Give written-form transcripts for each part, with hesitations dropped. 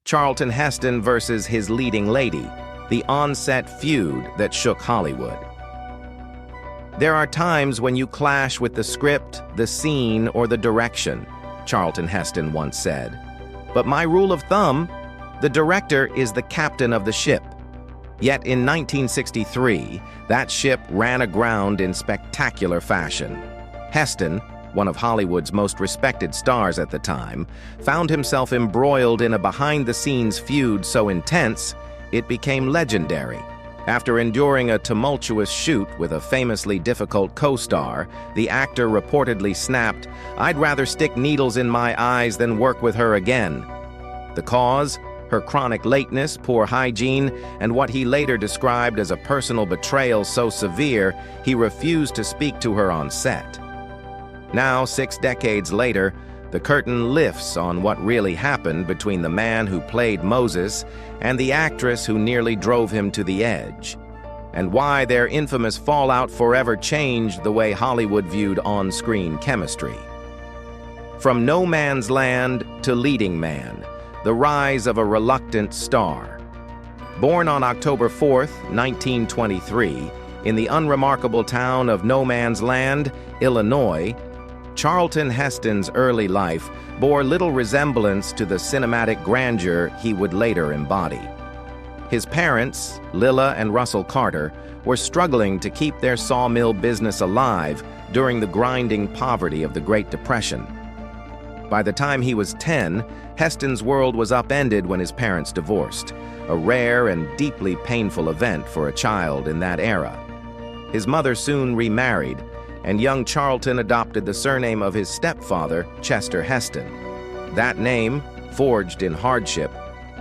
Charlton Heston versus his leading lady, the onset feud that shook Hollywood. There are times when you clash with the script, the scene, or the direction, Charlton Heston once said. But my rule of thumb, the director is the captain of the ship. Yet in 1963, that ship ran aground in spectacular fashion. Heston, one of Hollywood's most respected stars at the time, found himself embroiled in a behind-the-scenes feud so intense, it became legendary. After enduring a tumultuous shoot with a famously difficult co-star, the actor reportedly snapped, "I'd rather stick needles in my eyes than work with her again." The cause? Her chronic lateness, poor hygiene, and what he later described as a personal betrayal so severe, he refused to speak to her on set. Now, 6 decades later, the curtain lifts on what really happened between the man who played Moses and the actress who nearly drove him to the edge, and why their infamous fallout forever changed the way Hollywood viewed on-screen chemistry. From no man's land to leading man, the rise of a reluctant star. Born on October 4, 1923, in the unremarkable town of No Man's Land, Illinois, Charlton Heston's early life bore little resemblance to the cinematic grandeur he would later embody. His parents, Lilla and Russell Carter, were struggling to keep their sawmill business alive during the grinding poverty of the Great Depression. By the time he was 10, Heston's world was upended when his parents divorced, a rare and deeply painful event for a child in that era. His mother soon remarried, and young Charlton adopted the surname of his stepfather, Chester Heston. That name, forged in hardship,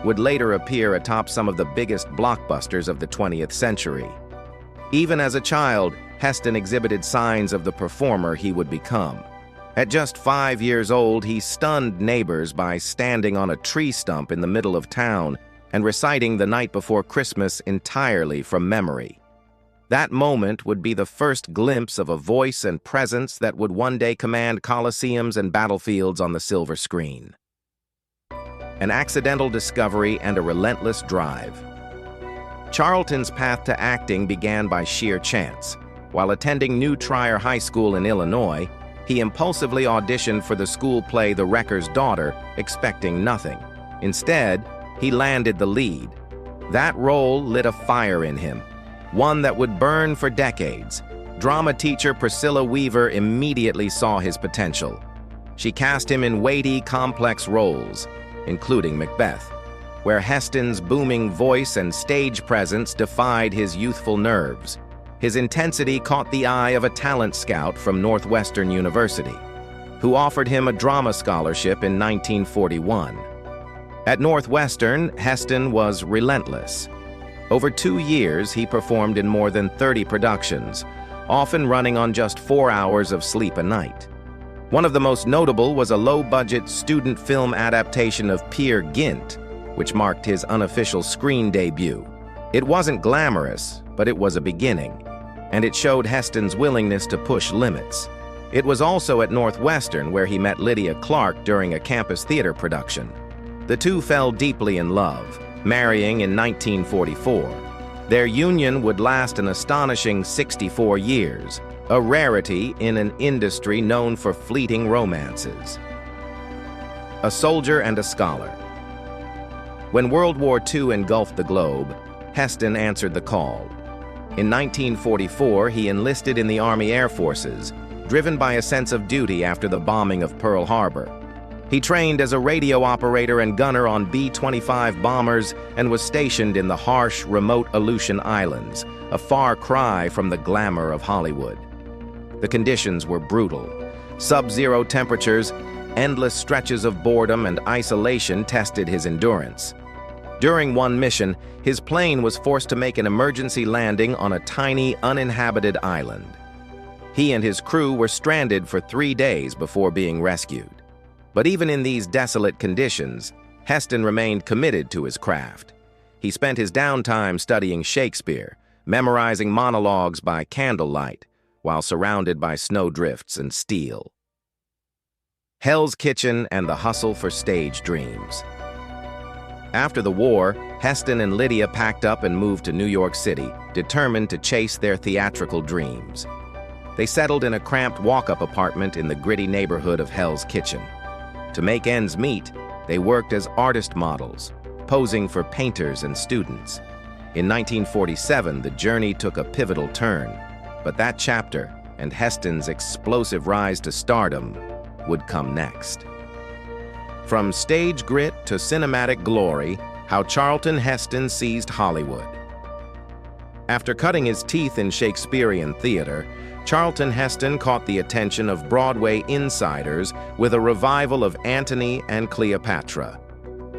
would later appear atop some of the biggest blockbusters of the 20th century. Even as a child, Heston exhibited signs of the performer he would become. At just 5 years old, he stunned neighbors by standing on a tree stump in the middle of town and reciting The Night Before Christmas entirely from memory. That moment would be the first glimpse of a voice and presence that would one day command coliseums and battlefields on the silver screen. An accidental discovery and a relentless drive. Charlton's path to acting began by sheer chance. While attending New Trier High School in Illinois, he impulsively auditioned for the school play The Wrecker's Daughter, expecting nothing. Instead, he landed the lead. That role lit a fire in him, one that would burn for decades. Drama teacher Priscilla Weaver immediately saw his potential. She cast him in weighty, complex roles, including Macbeth, where Heston's booming voice and stage presence defied his youthful nerves. His intensity caught the eye of a talent scout from Northwestern University, who offered him a drama scholarship in 1941. At Northwestern, Heston was relentless. Over 2 years, he performed in more than 30 productions, often running on just 4 hours of sleep a night. One of the most notable was a low-budget student film adaptation of Peer Gynt, which marked his unofficial screen debut. It wasn't glamorous, but it was a beginning, and it showed Heston's willingness to push limits. It was also at Northwestern where he met Lydia Clark during a campus theater production. The two fell deeply in love, marrying in 1944. Their union would last an astonishing 64 years, a rarity in an industry known for fleeting romances. A soldier and a scholar. When World War II engulfed the globe, Heston answered the call. In 1944, he enlisted in the Army Air Forces, driven by a sense of duty after the bombing of Pearl Harbor. He trained as a radio operator and gunner on B-25 bombers and was stationed in the harsh, remote Aleutian Islands, a far cry from the glamour of Hollywood. The conditions were brutal. Sub-zero temperatures, endless stretches of boredom and isolation tested his endurance. During one mission, his plane was forced to make an emergency landing on a tiny, uninhabited island. He and his crew were stranded for 3 days before being rescued. But even in these desolate conditions, Heston remained committed to his craft. He spent his downtime studying Shakespeare, memorizing monologues by candlelight, while surrounded by snowdrifts and steel. Hell's Kitchen and the hustle for stage dreams. After the war, Heston and Lydia packed up and moved to New York City, determined to chase their theatrical dreams. They settled in a cramped walk-up apartment in the gritty neighborhood of Hell's Kitchen. To make ends meet, they worked as artist models, posing for painters and students. In 1947, the journey took a pivotal turn, but that chapter and Heston's explosive rise to stardom would come next. From stage grit to cinematic glory, how Charlton Heston seized Hollywood. After cutting his teeth in Shakespearean theater, Charlton Heston caught the attention of Broadway insiders with a revival of Antony and Cleopatra.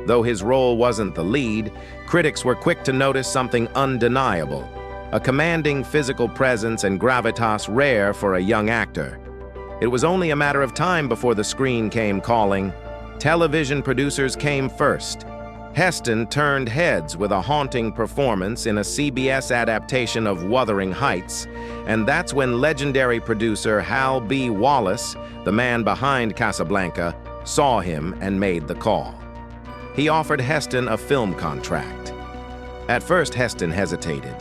Though his role wasn't the lead, critics were quick to notice something undeniable, a commanding physical presence and gravitas rare for a young actor. It was only a matter of time before the screen came calling. Television producers came first. Heston turned heads with a haunting performance in a CBS adaptation of Wuthering Heights, and that's when legendary producer Hal B. Wallace, the man behind Casablanca, saw him and made the call. He offered Heston a film contract. At first, Heston hesitated.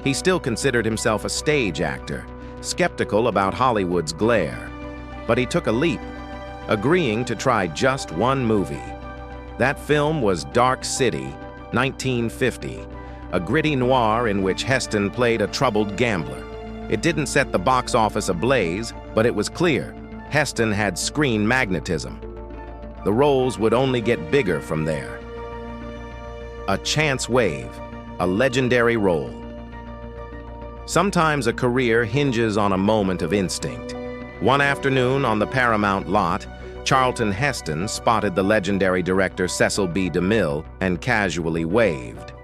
He still considered himself a stage actor, skeptical about Hollywood's glare. But he took a leap, agreeing to try just one movie. That film was Dark City, 1950, a gritty noir in which Heston played a troubled gambler. It didn't set the box office ablaze, but it was clear Heston had screen magnetism. The roles would only get bigger from there. A chance wave, a legendary role. Sometimes a career hinges on a moment of instinct. One afternoon on the Paramount lot, Charlton Heston spotted the legendary director Cecil B. DeMille and casually waved.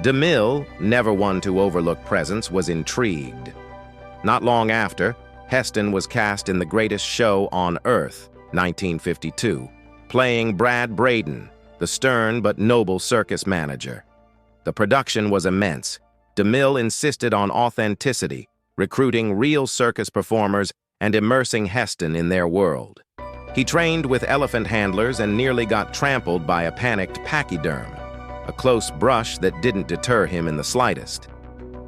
DeMille, never one to overlook presence, was intrigued. Not long after, Heston was cast in The Greatest Show on Earth, 1952, playing Brad Braden, the stern but noble circus manager. The production was immense. DeMille insisted on authenticity, recruiting real circus performers and immersing Heston in their world. He trained with elephant handlers and nearly got trampled by a panicked pachyderm, a close brush that didn't deter him in the slightest.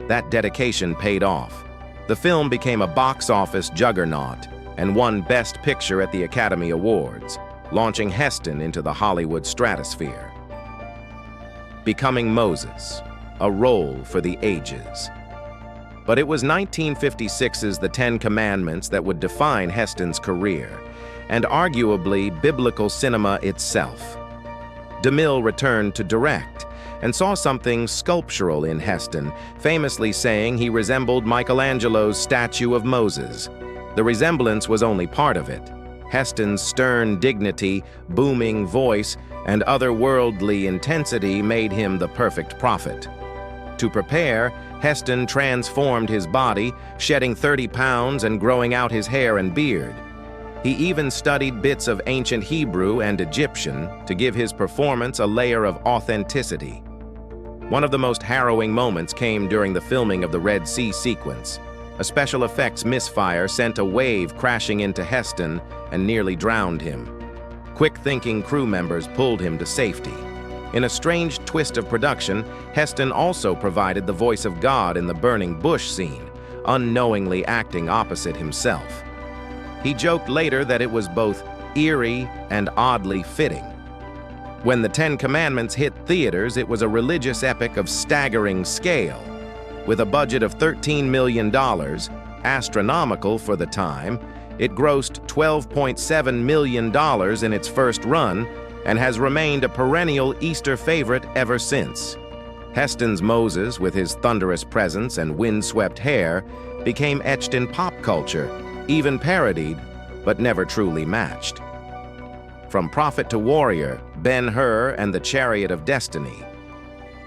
That dedication paid off. The film became a box office juggernaut and won Best Picture at the Academy Awards, launching Heston into the Hollywood stratosphere. Becoming Moses, a role for the ages. But it was 1956's The Ten Commandments that would define Heston's career, and arguably biblical cinema itself. DeMille returned to direct and saw something sculptural in Heston, famously saying he resembled Michelangelo's statue of Moses. The resemblance was only part of it. Heston's stern dignity, booming voice, and otherworldly intensity made him the perfect prophet. To prepare, Heston transformed his body, shedding 30 pounds and growing out his hair and beard. He even studied bits of ancient Hebrew and Egyptian to give his performance a layer of authenticity. One of the most harrowing moments came during the filming of the Red Sea sequence. A special effects misfire sent a wave crashing into Heston and nearly drowned him. Quick-thinking crew members pulled him to safety. In a strange twist of production, Heston also provided the voice of God in the burning bush scene, unknowingly acting opposite himself. He joked later that it was both eerie and oddly fitting. When the Ten Commandments hit theaters, it was a religious epic of staggering scale. With a budget of $13 million, astronomical for the time, it grossed $12.7 million in its first run and has remained a perennial Easter favorite ever since. Heston's Moses, with his thunderous presence and windswept hair, became etched in pop culture, even parodied, but never truly matched. From prophet to warrior, Ben-Hur and the Chariot of Destiny.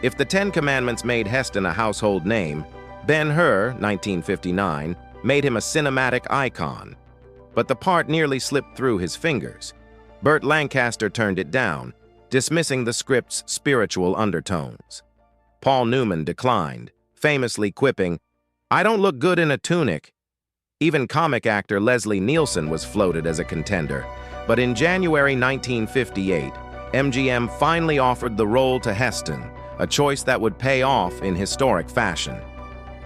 If the Ten Commandments made Heston a household name, Ben-Hur, 1959, made him a cinematic icon. But the part nearly slipped through his fingers. Burt Lancaster turned it down, dismissing the script's spiritual undertones. Paul Newman declined, famously quipping, "I don't look good in a tunic." Even comic actor Leslie Nielsen was floated as a contender, but in January 1958, MGM finally offered the role to Heston, a choice that would pay off in historic fashion.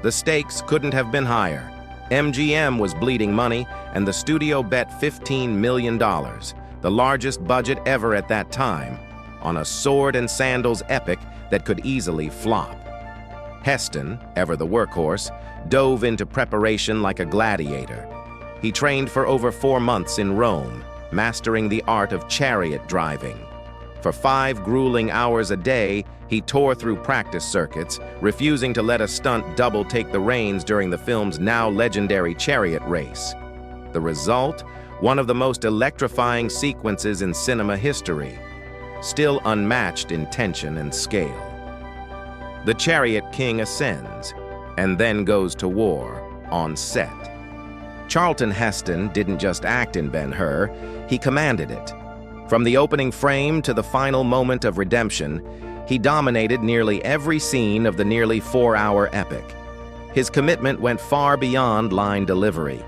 The stakes couldn't have been higher. MGM was bleeding money, and the studio bet $15 million, the largest budget ever at that time, on a sword and sandals epic that could easily flop. Heston, ever the workhorse, dove into preparation like a gladiator. He trained for over 4 months in Rome, mastering the art of chariot driving. For 5 grueling hours a day, he tore through practice circuits, refusing to let a stunt double take the reins during the film's now legendary chariot race. The result? One of the most electrifying sequences in cinema history, still unmatched in tension and scale. The chariot king ascends, and then goes to war on set. Charlton Heston didn't just act in Ben-Hur, he commanded it. From the opening frame to the final moment of redemption, he dominated nearly every scene of the nearly 4-hour epic. His commitment went far beyond line delivery.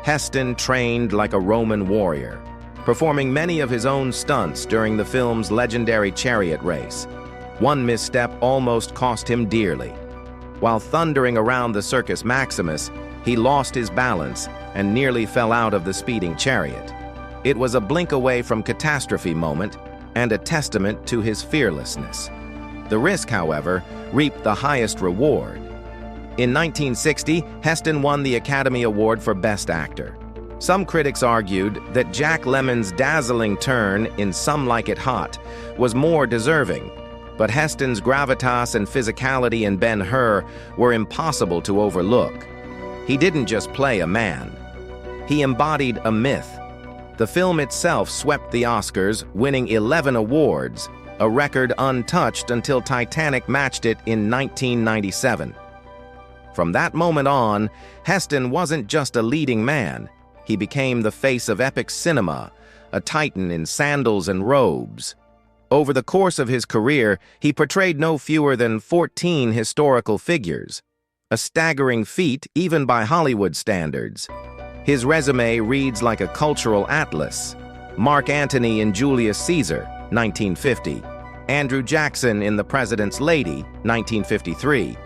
Heston trained like a Roman warrior, performing many of his own stunts during the film's legendary chariot race. One misstep almost cost him dearly. While thundering around the Circus Maximus, he lost his balance and nearly fell out of the speeding chariot. It was a blink away from catastrophe moment and a testament to his fearlessness. The risk, however, reaped the highest reward. In 1960, Heston won the Academy Award for Best Actor. Some critics argued that Jack Lemmon's dazzling turn in Some Like It Hot was more deserving, but Heston's gravitas and physicality in Ben-Hur were impossible to overlook. He didn't just play a man. He embodied a myth. The film itself swept the Oscars, winning 11 awards, a record untouched until Titanic matched it in 1997. From that moment on, Heston wasn't just a leading man. He became the face of epic cinema, a titan in sandals and robes. Over the course of his career, he portrayed no fewer than 14 historical figures, a staggering feat even by Hollywood standards. His resume reads like a cultural atlas. Mark Antony in Julius Caesar, 1950. Andrew Jackson in The President's Lady, 1953.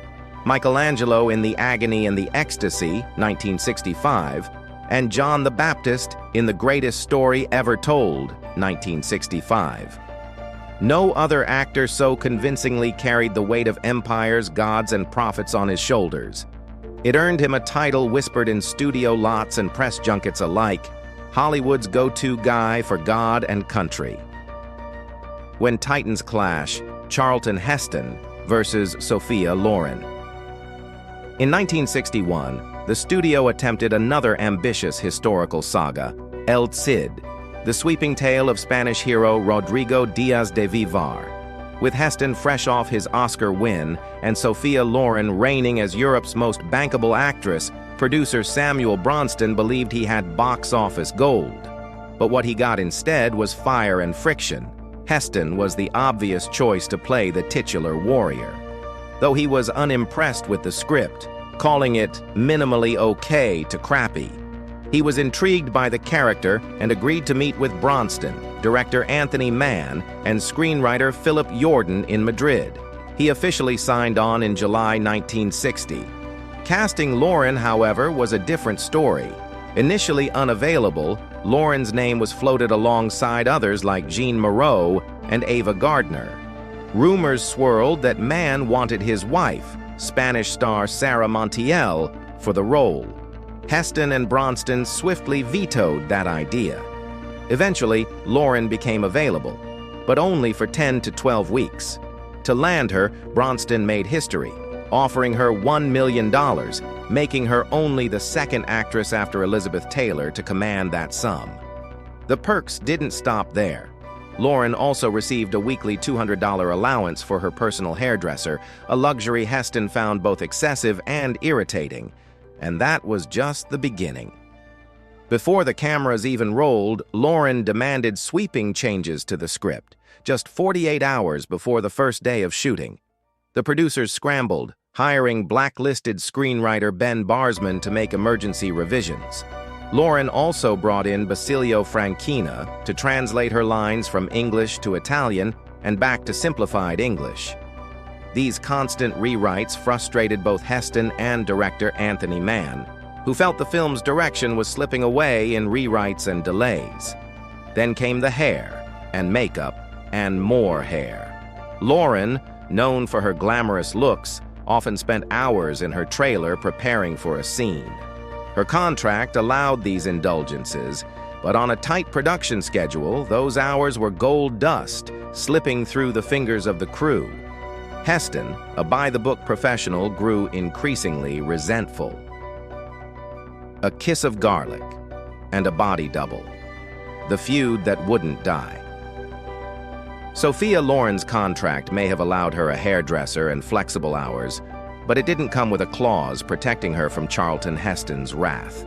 Michelangelo in The Agony and the Ecstasy, 1965. And John the Baptist in The Greatest Story Ever Told, 1965. No other actor so convincingly carried the weight of empires, gods, and prophets on his shoulders. It earned him a title whispered in studio lots and press junkets alike, Hollywood's go-to guy for God and country. When Titans clash, Charlton Heston versus Sophia Loren. In 1961, the studio attempted another ambitious historical saga, El Cid, the sweeping tale of Spanish hero Rodrigo Díaz de Vivar. With Heston fresh off his Oscar win and Sophia Loren reigning as Europe's most bankable actress, producer Samuel Bronston believed he had box office gold. But what he got instead was fire and friction. Heston was the obvious choice to play the titular warrior. Though he was unimpressed with the script, calling it minimally okay to crappy, he was intrigued by the character and agreed to meet with Bronston, director Anthony Mann, and screenwriter Philip Yordan in Madrid. He officially signed on in July 1960. Casting Loren, however, was a different story. Initially unavailable, Loren's name was floated alongside others like Jean Moreau and Ava Gardner. Rumors swirled that Mann wanted his wife, Spanish star Sara Montiel, for the role. Heston and Bronston swiftly vetoed that idea. Eventually, Loren became available, but only for 10 to 12 weeks. To land her, Bronston made history, offering her $1 million, making her only the second actress after Elizabeth Taylor to command that sum. The perks didn't stop there. Loren also received a weekly $200 allowance for her personal hairdresser, a luxury Heston found both excessive and irritating. And that was just the beginning. Before the cameras even rolled, Loren demanded sweeping changes to the script, just 48 hours before the first day of shooting. The producers scrambled, hiring blacklisted screenwriter Ben Barsman to make emergency revisions. Loren also brought in Basilio Franchina to translate her lines from English to Italian and back to simplified English. These constant rewrites frustrated both Heston and director Anthony Mann, who felt the film's direction was slipping away in rewrites and delays. Then came the hair and makeup and more hair. Loren, known for her glamorous looks, often spent hours in her trailer preparing for a scene. Her contract allowed these indulgences, but on a tight production schedule, those hours were gold dust, slipping through the fingers of the crew. Heston, a by-the-book professional, grew increasingly resentful. A kiss of garlic and a body double. The feud that wouldn't die. Sophia Loren's contract may have allowed her a hairdresser and flexible hours, but it didn't come with a clause protecting her from Charlton Heston's wrath.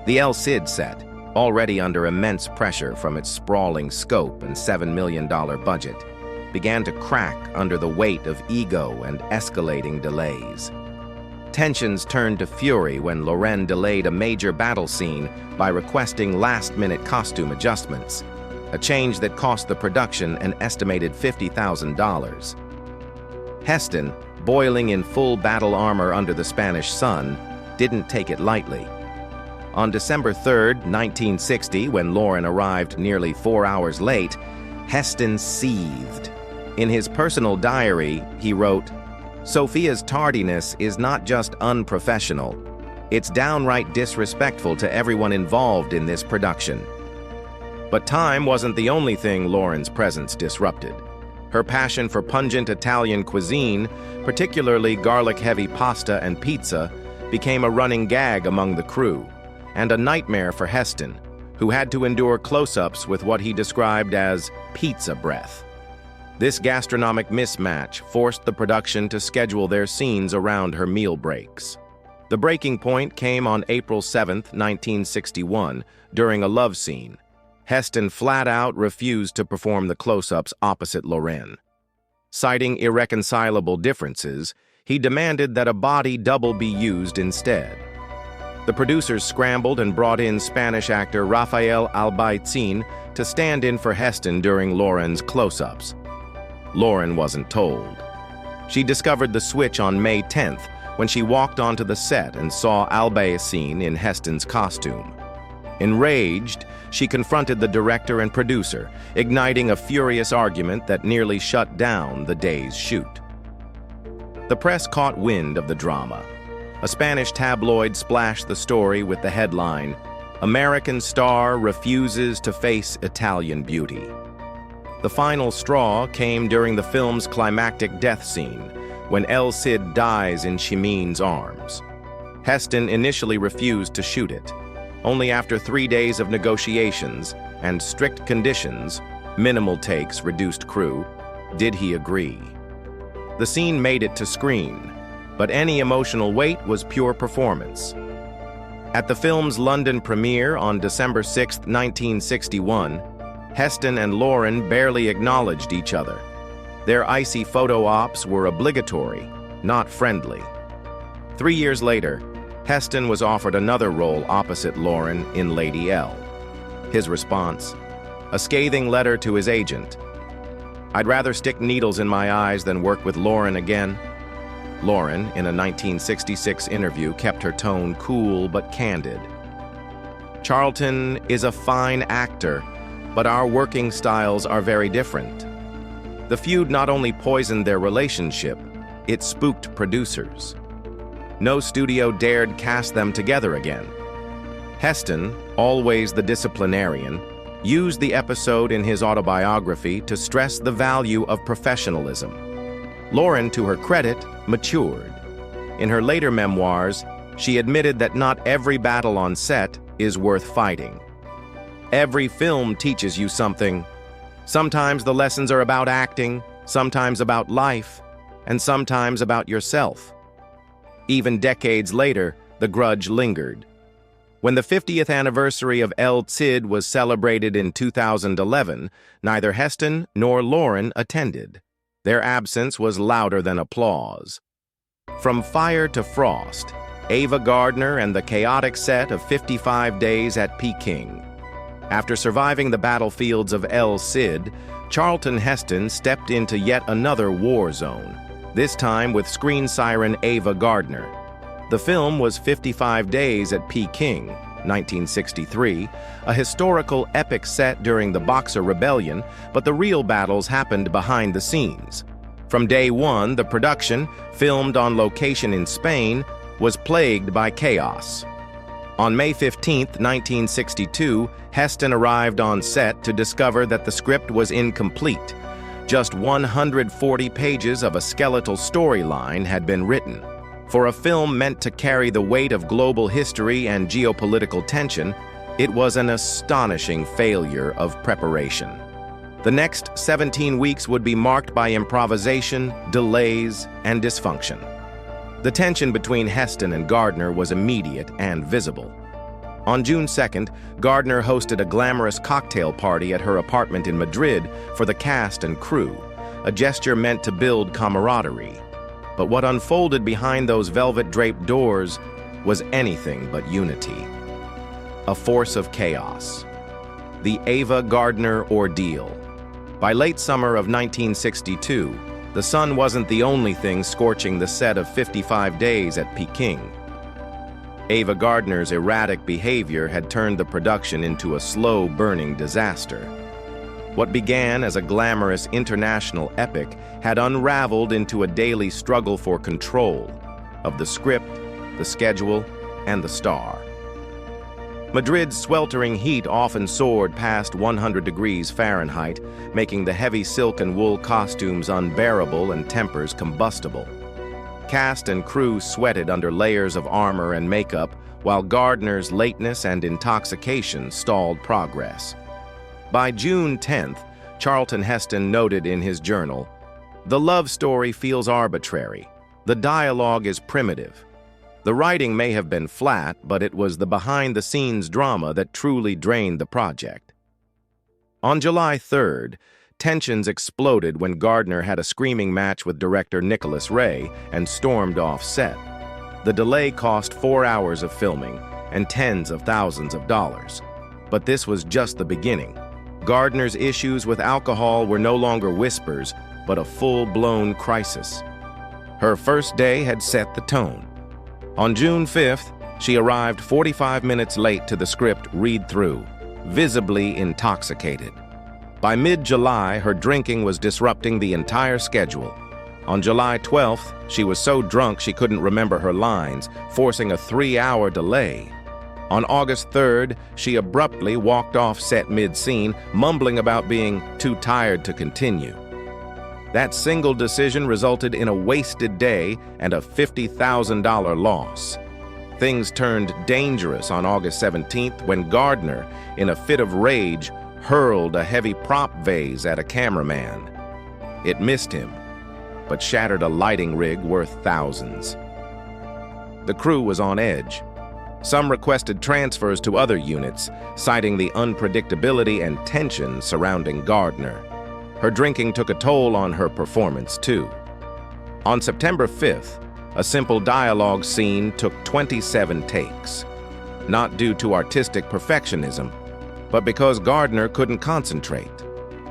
The El Cid set, already under immense pressure from its sprawling scope and $7 million budget, began to crack under the weight of ego and escalating delays. Tensions turned to fury when Loren delayed a major battle scene by requesting last-minute costume adjustments, a change that cost the production an estimated $50,000. Heston, boiling in full battle armor under the Spanish sun, didn't take it lightly. On December 3, 1960, when Loren arrived nearly 4 hours late, Heston seethed. In his personal diary, he wrote, "Sophia's tardiness is not just unprofessional, it's downright disrespectful to everyone involved in this production." But time wasn't the only thing Loren's presence disrupted. Her passion for pungent Italian cuisine, particularly garlic-heavy pasta and pizza, became a running gag among the crew, and a nightmare for Heston, who had to endure close-ups with what he described as pizza breath. This gastronomic mismatch forced the production to schedule their scenes around her meal breaks. The breaking point came on April 7, 1961, during a love scene. Heston flat out refused to perform the close-ups opposite Loren. Citing irreconcilable differences, he demanded that a body double be used instead. The producers scrambled and brought in Spanish actor Rafael Albayzin to stand in for Heston during Loren's close-ups. Loren wasn't told. She discovered the switch on May 10th when she walked onto the set and saw Albayzin in Heston's costume. Enraged, she confronted the director and producer, igniting a furious argument that nearly shut down the day's shoot. The press caught wind of the drama. A Spanish tabloid splashed the story with the headline, "American Star Refuses to Face Italian Beauty." The final straw came during the film's climactic death scene, when El Cid dies in Shimin's arms. Heston initially refused to shoot it. Only after 3 days of negotiations and strict conditions, minimal takes, reduced crew, did he agree. The scene made it to screen, but any emotional weight was pure performance. At the film's London premiere on December 6, 1961, Heston and Loren barely acknowledged each other. Their icy photo ops were obligatory, not friendly. 3 years later, Heston was offered another role opposite Loren in Lady L. His response, a scathing letter to his agent. "I'd rather stick needles in my eyes than work with Loren again." Loren, in a 1966 interview, kept her tone cool but candid. "Charlton is a fine actor, but our working styles are very different." The feud not only poisoned their relationship, it spooked producers. No studio dared cast them together again. Heston, always the disciplinarian, used the episode in his autobiography to stress the value of professionalism. Loren, to her credit, matured. In her later memoirs, she admitted that not every battle on set is worth fighting. Every film teaches you something. Sometimes the lessons are about acting, sometimes about life, and sometimes about yourself. Even decades later, the grudge lingered. When the 50th anniversary of El Cid was celebrated in 2011, neither Heston nor Loren attended. Their absence was louder than applause. From fire to frost, Ava Gardner and the chaotic set of 55 Days at Peking. After surviving the battlefields of El Cid, Charlton Heston stepped into yet another war zone, this time with screen siren Ava Gardner. The film was 55 Days at Peking, 1963, a historical epic set during the Boxer Rebellion, but the real battles happened behind the scenes. From day one, the production, filmed on location in Spain, was plagued by chaos. On May 15, 1962, Heston arrived on set to discover that the script was incomplete. Just 140 pages of a skeletal storyline had been written. For a film meant to carry the weight of global history and geopolitical tension, it was an astonishing failure of preparation. The next 17 weeks would be marked by improvisation, delays, and dysfunction. The tension between Heston and Gardner was immediate and visible. On June 2nd, Gardner hosted a glamorous cocktail party at her apartment in Madrid for the cast and crew, a gesture meant to build camaraderie. But what unfolded behind those velvet-draped doors was anything but unity. A force of chaos. The Ava Gardner ordeal. By late summer of 1962, the sun wasn't the only thing scorching the set of 55 Days at Peking. Ava Gardner's erratic behavior had turned the production into a slow-burning disaster. What began as a glamorous international epic had unraveled into a daily struggle for control of the script, the schedule, and the star. Madrid's sweltering heat often soared past 100 degrees Fahrenheit, making the heavy silk and wool costumes unbearable and tempers combustible. Cast and crew sweated under layers of armor and makeup, while Gardner's lateness and intoxication stalled progress. By June 10th, Charlton Heston noted in his journal, "The love story feels arbitrary. The dialogue is primitive. The writing may have been flat, but it was the behind-the-scenes drama that truly drained the project." On July 3rd, tensions exploded when Gardner had a screaming match with director Nicholas Ray and stormed off set. The delay cost 4 hours of filming and tens of thousands of dollars. But this was just the beginning. Gardner's issues with alcohol were no longer whispers, but a full-blown crisis. Her first day had set the tone. On June 5th, she arrived 45 minutes late to the script read-through, visibly intoxicated. By mid-July, her drinking was disrupting the entire schedule. On July 12th, she was so drunk she couldn't remember her lines, forcing a 3-hour delay. On August 3rd, she abruptly walked off set mid-scene, mumbling about being too tired to continue. That single decision resulted in a wasted day and a $50,000 loss. Things turned dangerous on August 17th when Gardner, in a fit of rage, hurled a heavy prop vase at a cameraman. It missed him, but shattered a lighting rig worth thousands. The crew was on edge. Some requested transfers to other units, citing the unpredictability and tension surrounding Gardner. Her drinking took a toll on her performance, too. On September 5th, a simple dialogue scene took 27 takes. Not due to artistic perfectionism, but because Gardner couldn't concentrate.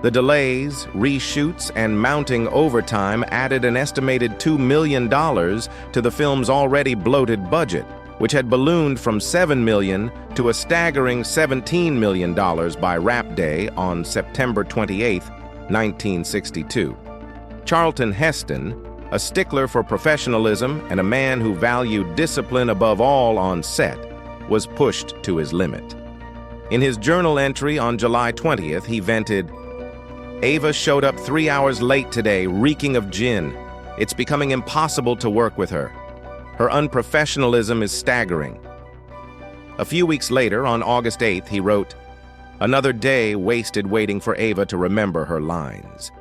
The delays, reshoots, and mounting overtime added an estimated $2 million to the film's already bloated budget, which had ballooned from $7 million to a staggering $17 million by wrap day on September 28, 1962. Charlton Heston, a stickler for professionalism and a man who valued discipline above all on set, was pushed to his limit. In his journal entry on July 20th, he vented, "Ava showed up 3 hours late today, reeking of gin. It's becoming impossible to work with her. Her unprofessionalism is staggering." A few weeks later, on August 8th, he wrote, "Another day wasted waiting for Ava to remember her lines.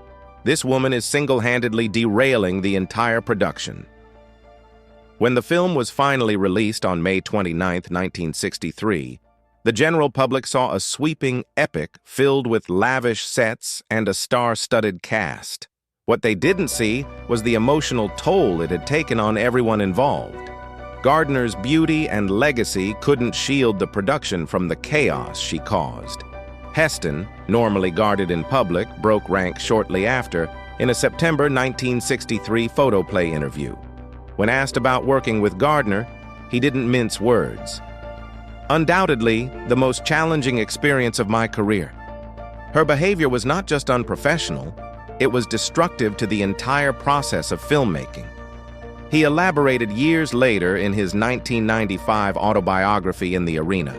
This woman is single-handedly derailing the entire production." When the film was finally released on May 29, 1963, the general public saw a sweeping epic filled with lavish sets and a star-studded cast. What they didn't see was the emotional toll it had taken on everyone involved. Gardner's beauty and legacy couldn't shield the production from the chaos she caused. Heston, normally guarded in public, broke rank shortly after in a September 1963 photoplay interview. When asked about working with Gardner, he didn't mince words. "Undoubtedly, the most challenging experience of my career. Her behavior was not just unprofessional, it was destructive to the entire process of filmmaking." He elaborated years later in his 1995 autobiography In the Arena.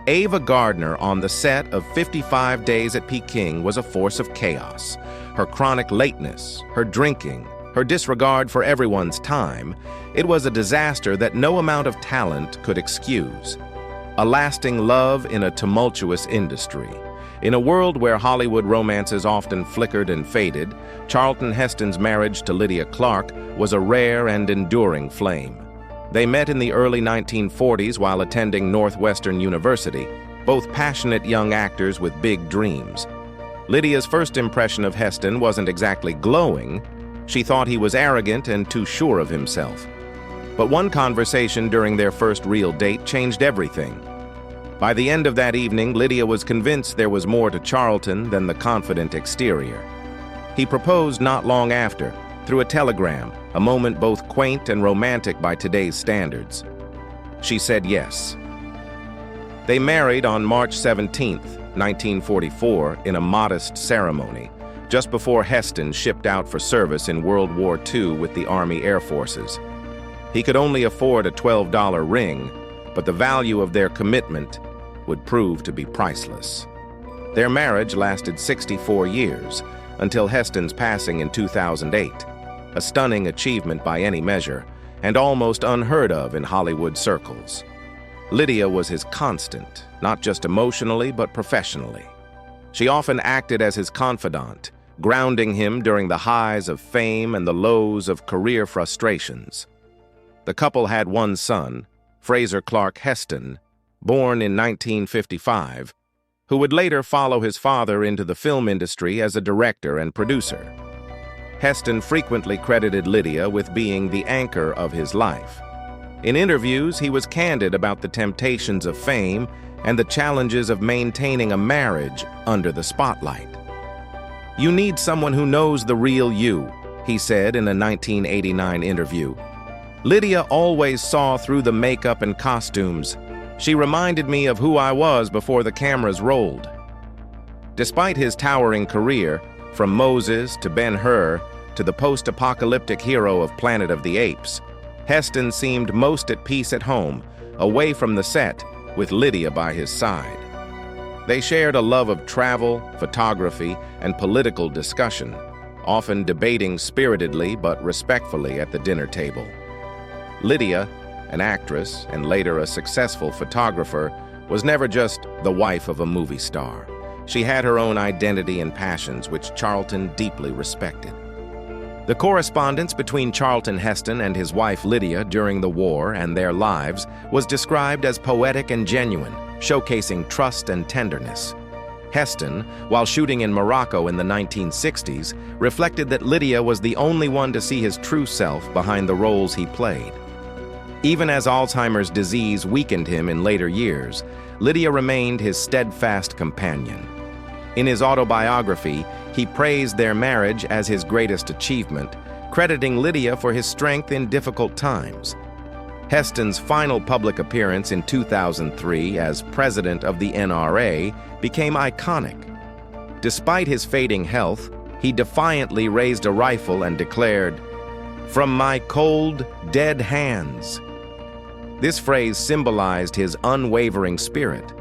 Ava Gardner on the set of 55 Days at Peking was a force of chaos. Her chronic lateness, her drinking, her disregard for everyone's time, it was a disaster that no amount of talent could excuse. A lasting love in a tumultuous industry. In a world where Hollywood romances often flickered and faded, Charlton Heston's marriage to Lydia Clark was a rare and enduring flame. They met in the early 1940s while attending Northwestern University, both passionate young actors with big dreams. Lydia's first impression of Heston wasn't exactly glowing. She thought he was arrogant and too sure of himself. But one conversation during their first real date changed everything. By the end of that evening, Lydia was convinced there was more to Charlton than the confident exterior. He proposed not long after, through a telegram, a moment both quaint and romantic by today's standards. She said yes. They married on March 17, 1944, in a modest ceremony, just before Heston shipped out for service in World War II with the Army Air Forces. He could only afford a $12 ring, but the value of their commitment would prove to be priceless. Their marriage lasted 64 years, until Heston's passing in 2008, a stunning achievement by any measure, and almost unheard of in Hollywood circles. Lydia was his constant, not just emotionally but professionally. She often acted as his confidant, grounding him during the highs of fame and the lows of career frustrations. The couple had one son, Fraser Clark Heston, born in 1955, who would later follow his father into the film industry as a director and producer. Heston frequently credited Lydia with being the anchor of his life. In interviews, he was candid about the temptations of fame and the challenges of maintaining a marriage under the spotlight. "You need someone who knows the real you," he said in a 1989 interview. "Lydia always saw through the makeup and costumes. She reminded me of who I was before the cameras rolled." Despite his towering career, from Moses to Ben-Hur to the post-apocalyptic hero of Planet of the Apes, Heston seemed most at peace at home, away from the set, with Lydia by his side. They shared a love of travel, photography, and political discussion, often debating spiritedly but respectfully at the dinner table. Lydia, an actress and later a successful photographer, was never just the wife of a movie star. She had her own identity and passions, which Charlton deeply respected. The correspondence between Charlton Heston and his wife Lydia during the war and their lives was described as poetic and genuine, showcasing trust and tenderness. Heston, while shooting in Morocco in the 1960s, reflected that Lydia was the only one to see his true self behind the roles he played. Even as Alzheimer's disease weakened him in later years, Lydia remained his steadfast companion. In his autobiography, he praised their marriage as his greatest achievement, crediting Lydia for his strength in difficult times. Heston's final public appearance in 2003 as president of the NRA became iconic. Despite his fading health, he defiantly raised a rifle and declared, "From my cold, dead hands." This phrase symbolized his unwavering spirit.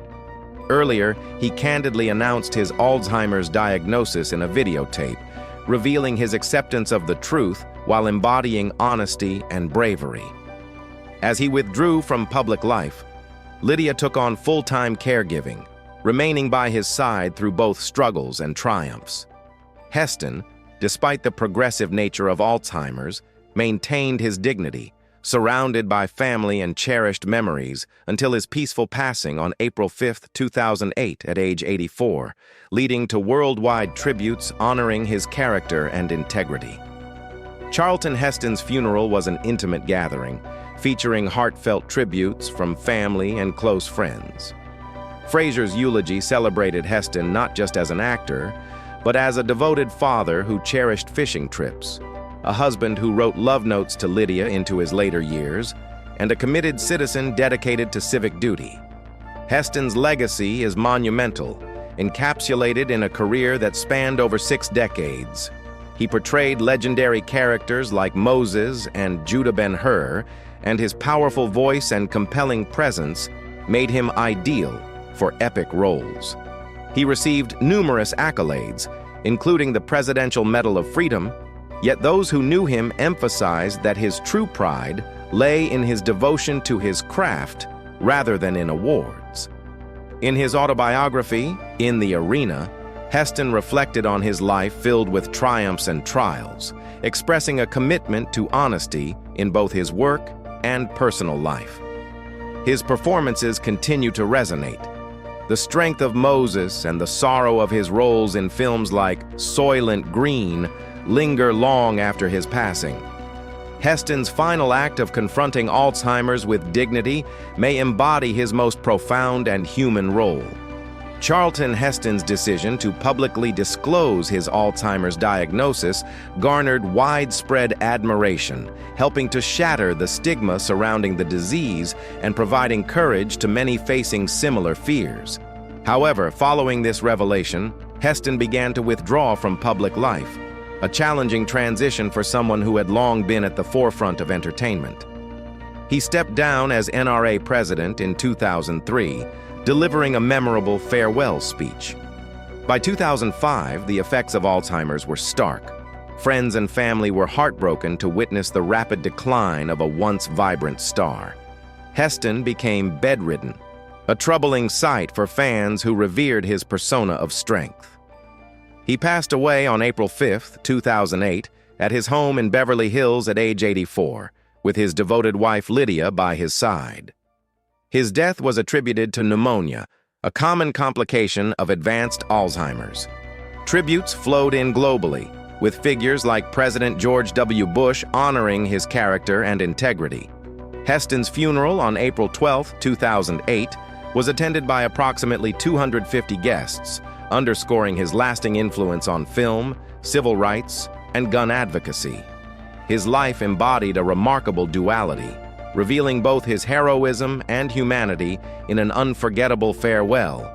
Earlier, he candidly announced his Alzheimer's diagnosis in a videotape, revealing his acceptance of the truth while embodying honesty and bravery. As he withdrew from public life, Lydia took on full-time caregiving, remaining by his side through both struggles and triumphs. Heston, despite the progressive nature of Alzheimer's, maintained his dignity, surrounded by family and cherished memories until his peaceful passing on April 5, 2008 at age 84, leading to worldwide tributes honoring his character and integrity. Charlton Heston's funeral was an intimate gathering, featuring heartfelt tributes from family and close friends. Fraser's eulogy celebrated Heston not just as an actor, but as a devoted father who cherished fishing trips, a husband who wrote love notes to Lydia into his later years, and a committed citizen dedicated to civic duty. Heston's legacy is monumental, encapsulated in a career that spanned over 6 decades. He portrayed legendary characters like Moses and Judah Ben-Hur, and his powerful voice and compelling presence made him ideal for epic roles. He received numerous accolades, including the Presidential Medal of Freedom, yet those who knew him emphasized that his true pride lay in his devotion to his craft rather than in awards. In his autobiography, In the Arena, Heston reflected on his life filled with triumphs and trials, expressing a commitment to honesty in both his work and personal life. His performances continue to resonate. The strength of Moses and the sorrow of his roles in films like Soylent Green linger long after his passing. Heston's final act of confronting Alzheimer's with dignity may embody his most profound and human role. Charlton Heston's decision to publicly disclose his Alzheimer's diagnosis garnered widespread admiration, helping to shatter the stigma surrounding the disease and providing courage to many facing similar fears. However, following this revelation, Heston began to withdraw from public life, a challenging transition for someone who had long been at the forefront of entertainment. He stepped down as NRA president in 2003, delivering a memorable farewell speech. By 2005, the effects of Alzheimer's were stark. Friends and family were heartbroken to witness the rapid decline of a once vibrant star. Heston became bedridden, a troubling sight for fans who revered his persona of strength. He passed away on April 5, 2008, at his home in Beverly Hills at age 84, with his devoted wife Lydia by his side. His death was attributed to pneumonia, a common complication of advanced Alzheimer's. Tributes flowed in globally, with figures like President George W. Bush honoring his character and integrity. Heston's funeral on April 12, 2008, was attended by approximately 250 guests, underscoring his lasting influence on film, civil rights, and gun advocacy. His life embodied a remarkable duality, revealing both his heroism and humanity in an unforgettable farewell,